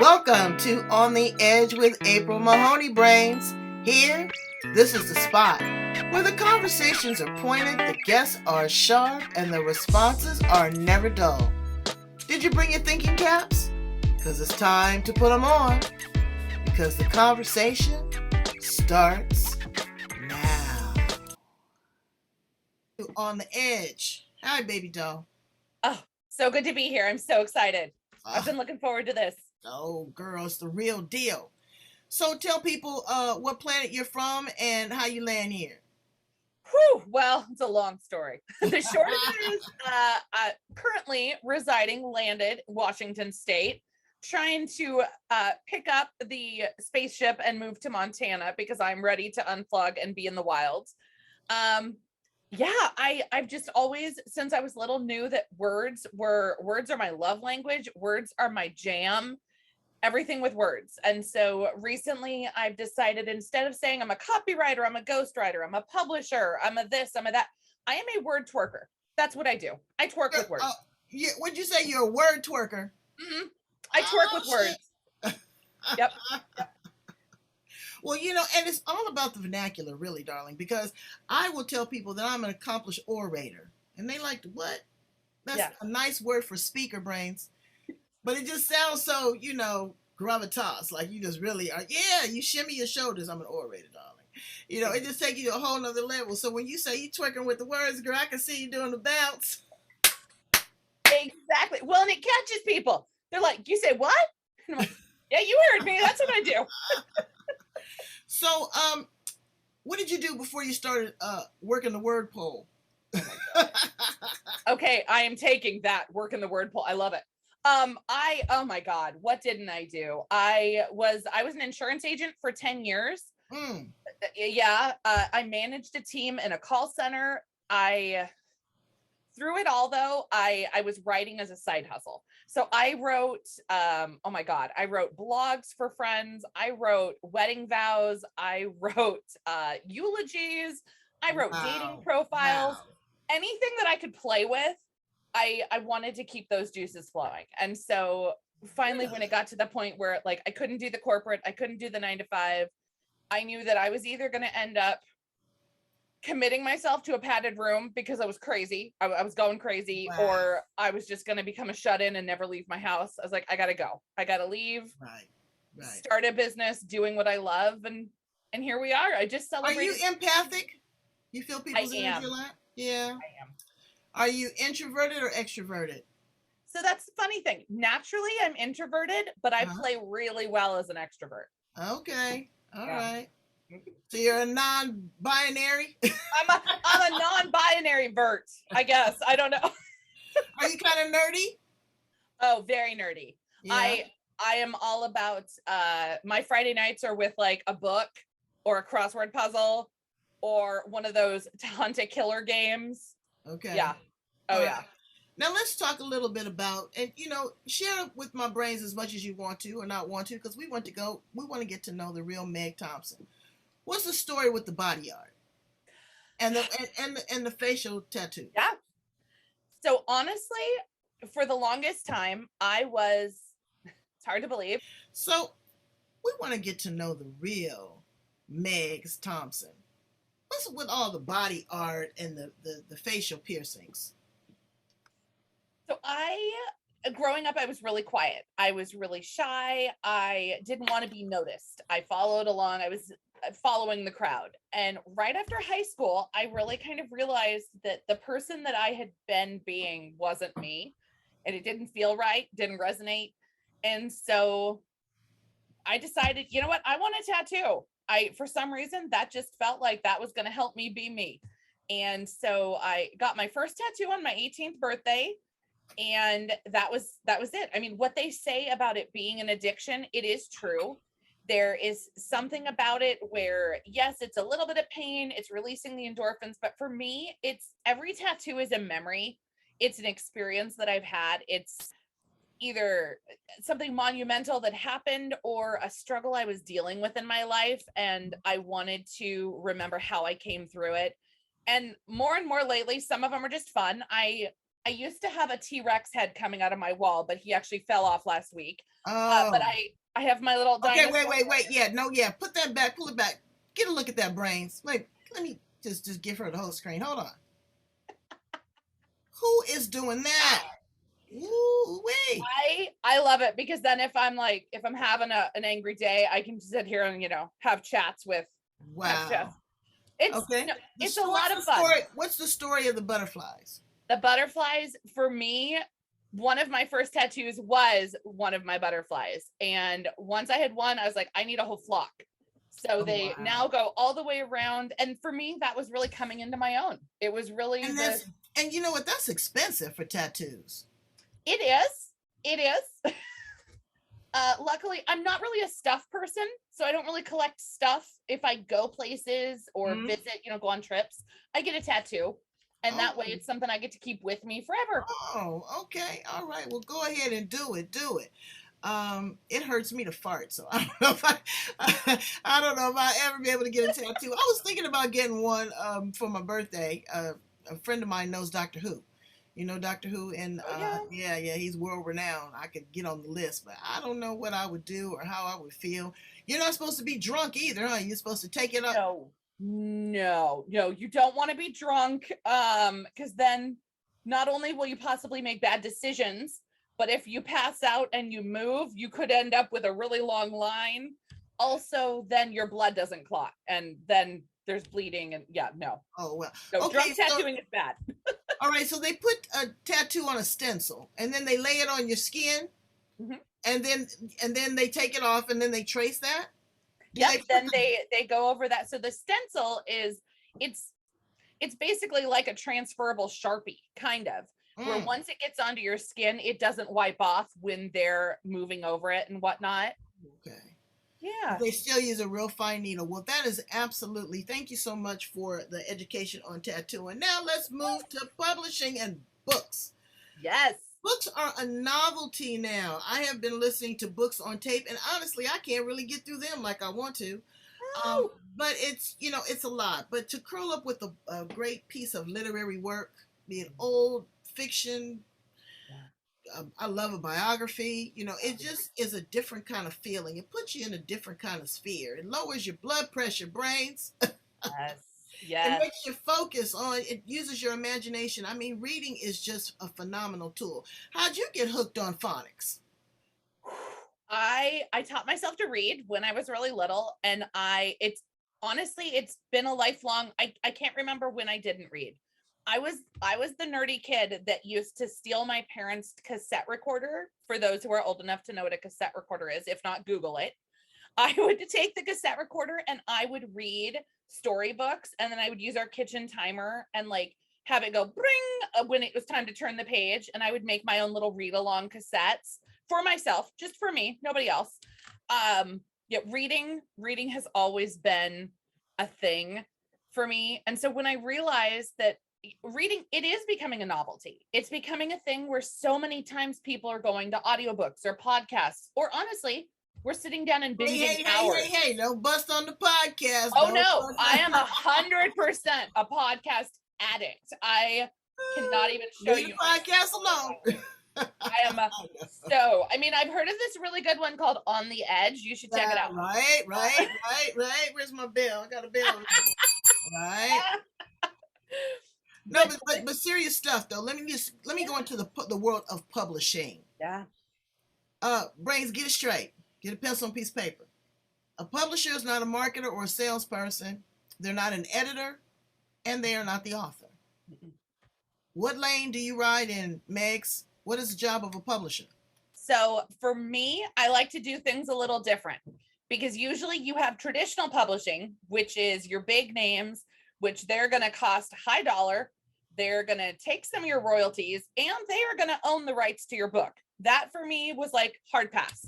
Welcome to On the Edge with April Mahoney Brains. Here, this is the spot where the conversations are pointed, the guests are sharp, and the responses are never dull. Did you bring your thinking caps? Because it's time to put them on. Because the conversation starts now. On the Edge. Hi, baby doll. Oh, so good to be here. I'm so excited. I've been looking forward to this. Oh, girl, it's the real deal. So tell people what planet you're from and how you land here. Whew, well, it's a long story. The short is currently landed Washington State, trying to pick up the spaceship and move to Montana because I'm ready to unplug and be in the wild. I've just always, since I was little, knew that words are my love language. Words are my jam. Everything with words. And so recently I've decided, instead of saying I'm a copywriter, I'm a ghostwriter, I'm a publisher, I'm a this, I'm a that, I am a word twerker. That's what I do. I twerk with words. Would you say you're a word twerker? Mm-hmm. I twerk with words. Yep. Well, and it's all about the vernacular, really, darling, because I will tell people that I'm an accomplished orator. And they like, what? That's a nice word for speaker brains. But it just sounds so, gravitas, like you just really are. Yeah, you shimmy your shoulders. I'm an orator, darling. It just takes you to a whole nother level. So when you say you twerking with the words, girl, I can see you doing the bounce. Exactly. Well, and it catches people. They're like, you say what? And I'm like, yeah, you heard me. That's what I do. So, what did you do before you started working the word pole? Okay, I am taking that, working the word pole. I love it. Oh my God, what didn't I do? I was an insurance agent for 10 years. I managed a team in a call center. Through it all though, I was writing as a side hustle. So I wrote, I wrote blogs for friends. I wrote wedding vows. I wrote eulogies. I wrote dating profiles, anything that I could play with. I wanted to keep those juices flowing. And so finally, when it got to the point where like I couldn't do the corporate, I couldn't do the 9-to-5, I knew that I was either going to end up committing myself to a padded room because I was crazy. I was going crazy, or I was just going to become a shut-in and never leave my house. I was like, I got to go. I got to leave. Right. Start a business doing what I love. And here we are. I just celebrated. Are you empathic? You feel people's energy a lot? Yeah. I am. Are you introverted or extroverted? So that's the funny thing. Naturally, I'm introverted, but I play really well as an extrovert. Okay. All right. So you're a non-binary? I'm a non-binary vert, I guess. I don't know. Are you kind of nerdy? Oh, very nerdy. Yeah. I am all about my Friday nights are with like a book or a crossword puzzle or one of those to hunt a killer games. Okay. Yeah. Oh, yeah. Now let's talk a little bit about, and share with my brains as much as you want to or not want to, because we want to get to know the real Megs Thompson. What's the story with the body art and the facial tattoo? Yeah. So honestly, for the longest time, it's hard to believe. So we want to get to know the real Megs Thompson. What's with all the body art and the facial piercings? So growing up, I was really quiet. I was really shy. I didn't want to be noticed. I followed along. I was following the crowd. And right after high school, I really kind of realized that the person that I had been being wasn't me. And it didn't feel right, didn't resonate. And so I decided, you know what? I want a tattoo. For some reason, that just felt like that was going to help me be me. And so I got my first tattoo on my 18th birthday. And that was it. I mean, what they say about it being an addiction, it is true. There is something about it where, yes, it's a little bit of pain. It's releasing the endorphins. But for me, every tattoo is a memory. It's an experience that I've had. It's either something monumental that happened or a struggle I was dealing with in my life. And I wanted to remember how I came through it. And more lately, some of them are just fun. I I used to have a T-Rex head coming out of my wall, but he actually fell off last week. Oh. But I have my little Okay, dinosaur. wait. Yeah, no, yeah. Put that back. Pull it back. Get a look at that, Brains. Wait, let me just give her the whole screen. Hold on. Who is doing that? Ooh, wait. I love it because then if I'm having an angry day, I can sit here and have chats with. Wow. It's Okay. it's a lot of fun. What's the story of the butterflies? The butterflies, for me, one of my first tattoos was one of my butterflies. And once I had one, I was like, I need a whole flock. So they now go all the way around. And for me, that was really coming into my own. It was really and you know what? That's expensive for tattoos. It is. Luckily, I'm not really a stuff person, so I don't really collect stuff. If I go places or visit, go on trips, I get a tattoo. And that way it's something I get to keep with me forever. Oh, okay. All right. Well, go ahead and do it. It hurts me to fart, so I don't know if I don't know if I'll ever be able to get a tattoo. I was thinking about getting one for my birthday. A friend of mine knows Doctor Who. You know Doctor Who, and yeah, he's world renowned. I could get on the list, but I don't know what I would do or how I would feel. You're not supposed to be drunk either, huh? You're supposed to take it up. No, you don't want to be drunk, because then not only will you possibly make bad decisions, but if you pass out and you move, you could end up with a really long line. Also, then your blood doesn't clot, and then there's bleeding, and no. Oh, well. So okay, drunk tattooing is bad. All right, so they put a tattoo on a stencil, and then they lay it on your skin, and then they take it off, and then they trace that. Yep. Then they go over that. So the stencil it's basically like a transferable Sharpie, kind of, where once it gets onto your skin, it doesn't wipe off when they're moving over it and whatnot. Okay. Yeah. They still use a real fine needle. Well, that is absolutely. Thank you so much for the education on tattooing. Now let's move to publishing and books. Yes. Books are a novelty now. I have been listening to books on tape, and honestly, I can't really get through them like I want to. But it's a lot. But to curl up with a great piece of literary work, be it old fiction, I love a biography. It just is a different kind of feeling. It puts you in a different kind of sphere. It lowers your blood pressure, Brains. Yes. It makes you focus on, it uses your imagination. I mean, reading is just a phenomenal tool. How'd you get hooked on phonics? I taught myself to read when I was really little, and it's been a lifelong, I can't remember when I didn't read. I was the nerdy kid that used to steal my parents' cassette recorder. For those who are old enough to know what a cassette recorder is, if not, Google it. I would take the cassette recorder and I would read storybooks, and then I would use our kitchen timer and have it go bring when it was time to turn the page, and I would make my own little read along cassettes for myself, just for me, nobody else. Reading has always been a thing for me. And so when I realized that reading, it is becoming a novelty. It's becoming a thing where so many times people are going to audiobooks or podcasts, or honestly, we're sitting down and binging hours. Hey, don't bust on the podcast. Oh no, I am 100% a podcast addict. I cannot even show you. Podcast alone. I am I've heard of this really good one called On the Edge. You should check it out. Right. Where's my bell? I got a bell. Right. No, but serious stuff though. Let me go into the world of publishing. Yeah. Brains, get it straight. Get a pencil and piece of paper. A publisher is not a marketer or a salesperson. They're not an editor, and they are not the author. What lane do you ride in, Megs? What is the job of a publisher? So for me, I like to do things a little different, because usually you have traditional publishing, which is your big names, which they're going to cost high dollar. They're going to take some of your royalties, and they are going to own the rights to your book. That for me was like hard pass.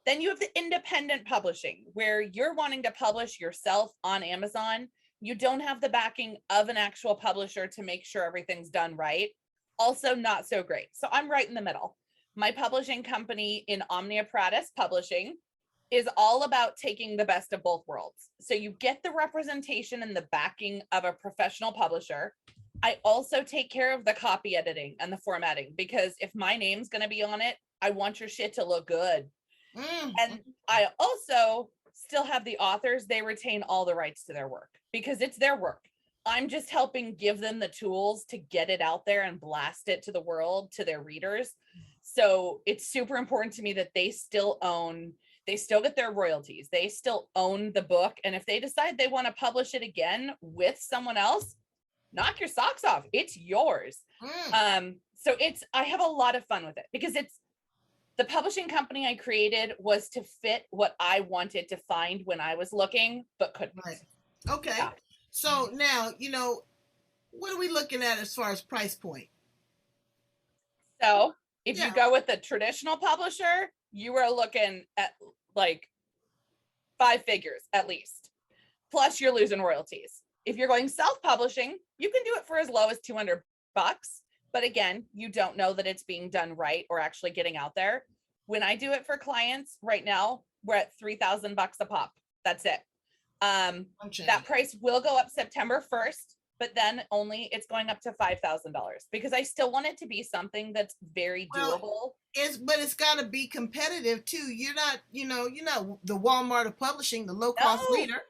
Then you have the independent publishing, where you're wanting to publish yourself on Amazon. You don't have the backing of an actual publisher to make sure everything's done right. Also not so great. So I'm right in the middle. My publishing company in Omniapratus Publishing is all about taking the best of both worlds. So you get the representation and the backing of a professional publisher, I also take care of the copy editing and the formatting, because if my name's going to be on it, I want your shit to look good. And I also still have the authors, they retain all the rights to their work because it's their work. I'm just helping give them the tools to get it out there and blast it to the world, to their readers. So it's super important to me that they still get their royalties. They still own the book. And if they decide they want to publish it again with someone else, knock your socks off. It's yours. So I have a lot of fun with it because the publishing company I created was to fit what I wanted to find when I was looking, but couldn't. Right. Okay. Yeah. So now, what are we looking at as far as price point? So if you go with the traditional publisher, you are looking at like 5 figures at least. Plus you're losing royalties. If you're going self-publishing, you can do it for as low as $200. But again, you don't know that it's being done right or actually getting out there. When I do it for clients right now, we're at $3,000 a pop. That's it. That price will go up September 1st, but then it's going up to $5,000 because I still want it to be something that's very doable. But it's got to be competitive too. You're not, the Walmart of publishing, the low cost leader.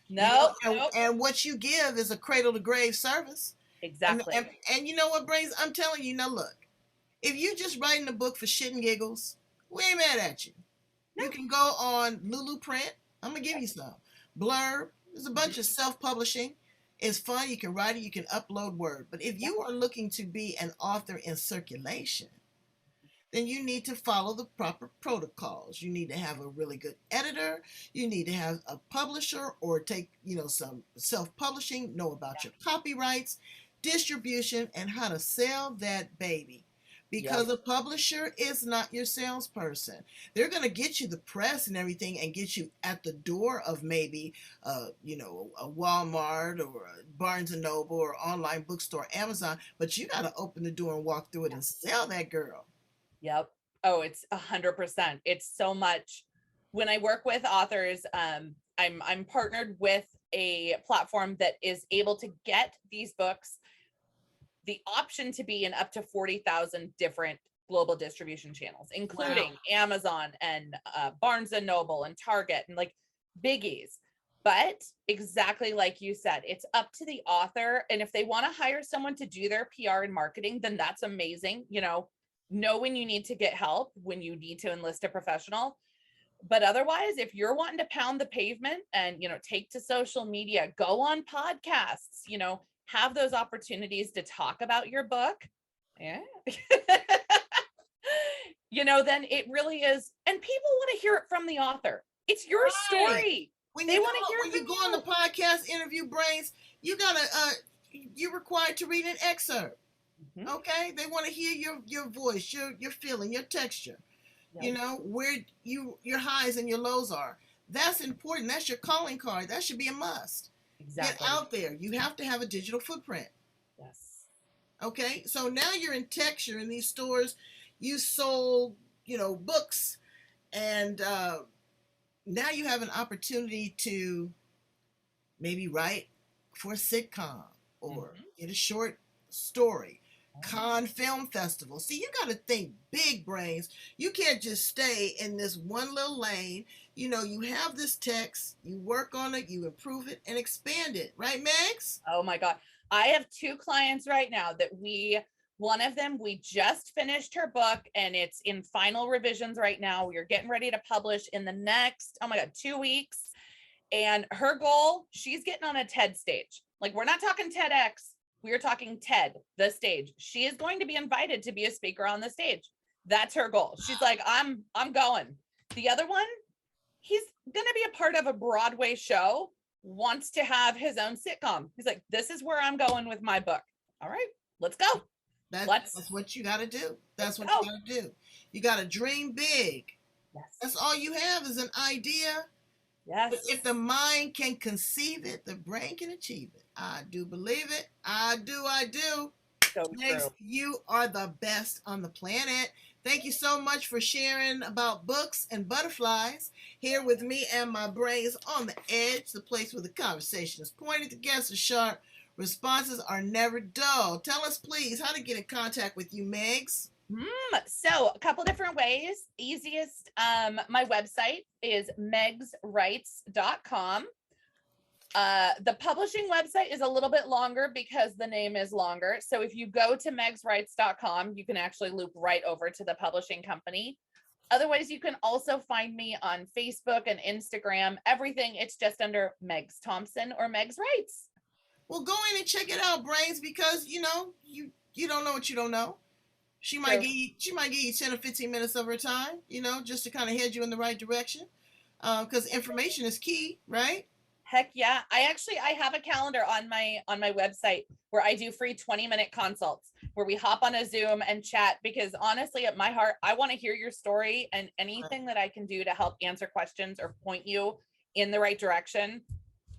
No. And what you give is a cradle to grave service. Exactly. And you know what, Brains? I'm telling you, now look, if you just writing a book for shit and giggles, we ain't mad at you. No. You can go on Lulu Print. I'm going to give you some. Blurb. There's a bunch of self-publishing. It's fun. You can write it. You can upload Word. But if you are looking to be an author in circulation, then you need to follow the proper protocols. You need to have a really good editor. You need to have a publisher or take, some self-publishing, know about your copyrights, distribution, and how to sell that baby. Because a publisher is not your salesperson. They're going to get you the press and everything and get you at the door of maybe, a Walmart or a Barnes & Noble or online bookstore, Amazon. But you got to open the door and walk through it and sell that girl. Yep. Oh, it's 100%. It's so much. When I work with authors, I'm partnered with a platform that is able to get these books the option to be in up to 40,000 different global distribution channels, including Amazon and Barnes & Noble and Target and like biggies. But exactly like you said, it's up to the author. And if they want to hire someone to do their PR and marketing, then that's amazing. Know when you need to get help, when you need to enlist a professional. But otherwise, if you're wanting to pound the pavement and, take to social media, go on podcasts, have those opportunities to talk about your book. Yeah. Then it really is. And people want to hear it from the author. It's your story. They want to hear it from you. When you go on the podcast interview, Brains, you're required to read an excerpt. Mm-hmm. Okay. They want to hear your voice, your feeling, your texture, where your highs and your lows are. That's important. That's your calling card. That should be a must. Exactly. Get out there. You have to have a digital footprint. Yes. Okay. So now you're in texture in these stores. You sold, books, and now you have an opportunity to maybe write for a sitcom or get a short story. Cannes Film Festival. See, you got to think big, Brains. You can't just stay in this one little lane. You have this text, you work on it, you improve it and expand it. Right, Megs? Oh my God. I have 2 clients right now that one of them, we just finished her book and it's in final revisions right now. We are getting ready to publish in the next, 2 weeks. And her goal, she's getting on a TED stage. Like, we're not talking TEDx. We are talking TED, the stage. She is going to be invited to be a speaker on the stage. That's her goal. She's like, I'm going. The other one, he's going to be a part of a Broadway show, wants to have his own sitcom. He's like, this is where I'm going with my book. All right, let's go. That's what you got to do. That's what you got to do. You got to dream big. Yes. That's all you have is an idea. Yes. But if the mind can conceive it, the brain can achieve it. I do believe it. I do. So Megs, you are the best on the planet. Thank you so much for sharing about books and butterflies here with me and my brains on the edge, the place where the conversation is pointed, the guests are sharp, Responses are never dull. Tell us, please, how to get in contact with you, Megs. So a couple different ways. Easiest, my website is megswrites.com. The publishing website is a little bit longer because the name is longer. So if you go to megswrites.com, you can actually loop right over to the publishing company. Otherwise, you can also find me on Facebook and Instagram. Everything, it's just under Megs Thompson or Megs Writes. Well, go in and check it out, Brains, because you don't know what you don't know. She might give you 10 or 15 minutes of her time, just to kind of head you in the right direction. Because information is key, right? Heck yeah. I have a calendar on my website where I do free 20-minute consults where we hop on a Zoom and chat, because honestly, at my heart, I want to hear your story, and anything that I can do to help answer questions or point you in the right direction.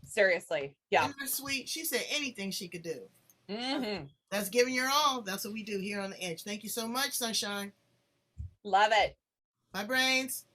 Seriously. Yeah. Isn't that sweet? She said anything she could do. Mm-hmm. That's giving your all. That's what we do here on The Edge. Thank you so much, Sunshine. Love it. Bye, Brains.